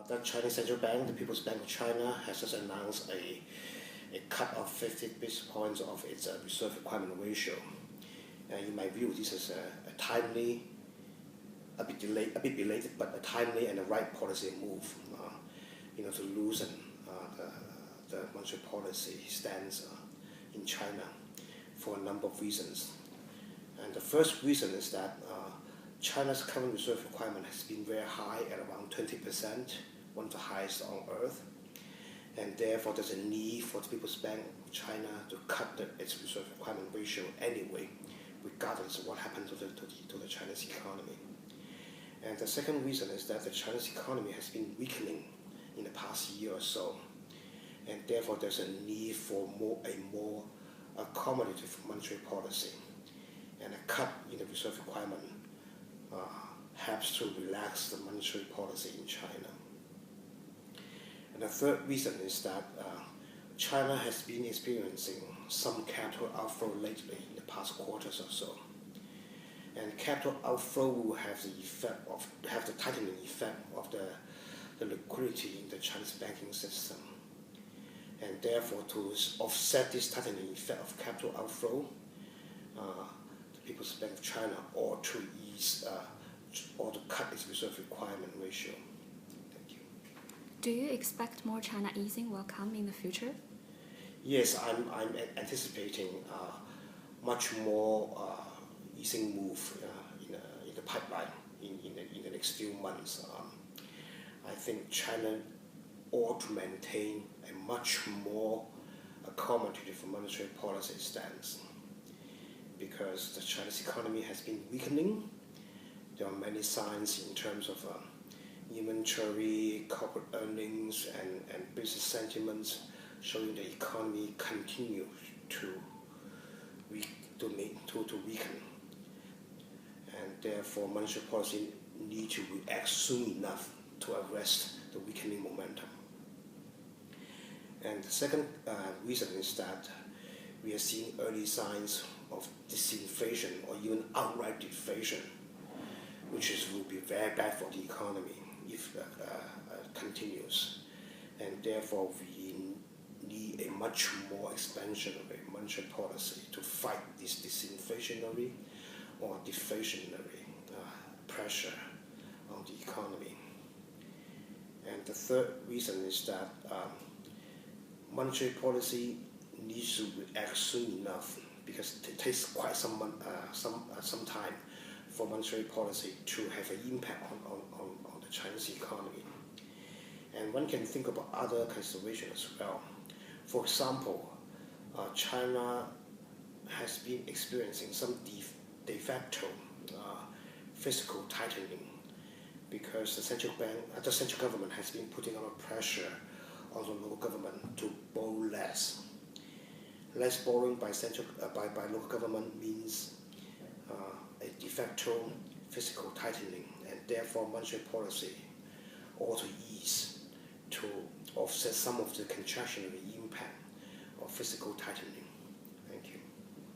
the Chinese Central Bank, the People's Bank of China, has just announced a cut of 50 basis points of its reserve requirement ratio. In my view, this is a timely, a bit belated, but a timely and a right policy move, to loosen the monetary policy stance in China for a number of reasons. And the first reason is that China's current reserve requirement has been very high at around 20%, one of the highest on earth. And therefore, there's a need for the People's Bank of China to cut its reserve requirement ratio anyway, regardless of what happens to the Chinese economy. And the second reason is that the Chinese economy has been weakening in the past year or so, and therefore there's a need for a more accommodative monetary policy. And a cut in the reserve requirement helps to relax the monetary policy in China. And the third reason is that China has been experiencing some capital outflow lately in the past quarters or so. And capital outflow will have the tightening effect of the liquidity in the Chinese banking system. And therefore, to offset this tightening effect of capital outflow, the People's Bank of China ought to cut its reserve requirement ratio. Thank you. Do you expect more China easing will come in the future? Yes, I'm anticipating much more easing move in the pipeline in the next few months. I think China ought to maintain a much more accommodative monetary policy stance, because the Chinese economy has been weakening. There are many signs in terms of inventory, corporate earnings, and business sentiments showing the economy continue to weaken. And therefore, monetary policy need to react soon enough to arrest the weakening momentum. And the second reason is that we are seeing early signs of disinflation or even outright deflation, which will be very bad for the economy if it continues. And therefore, we need a much more expansionary monetary policy to fight this disinflationary or deflationary pressure on the economy. And the third reason is that monetary policy needs to react soon enough, because it takes quite some time for monetary policy to have an impact on the Chinese economy. And one can think about other considerations as well. For example, China has been experiencing some de facto fiscal tightening, because the central government has been putting a lot of pressure on the local government to borrow less. Less borrowing by local government means a de facto fiscal tightening, and therefore monetary policy ought to ease to offset some of the contractionary impact of fiscal tightening.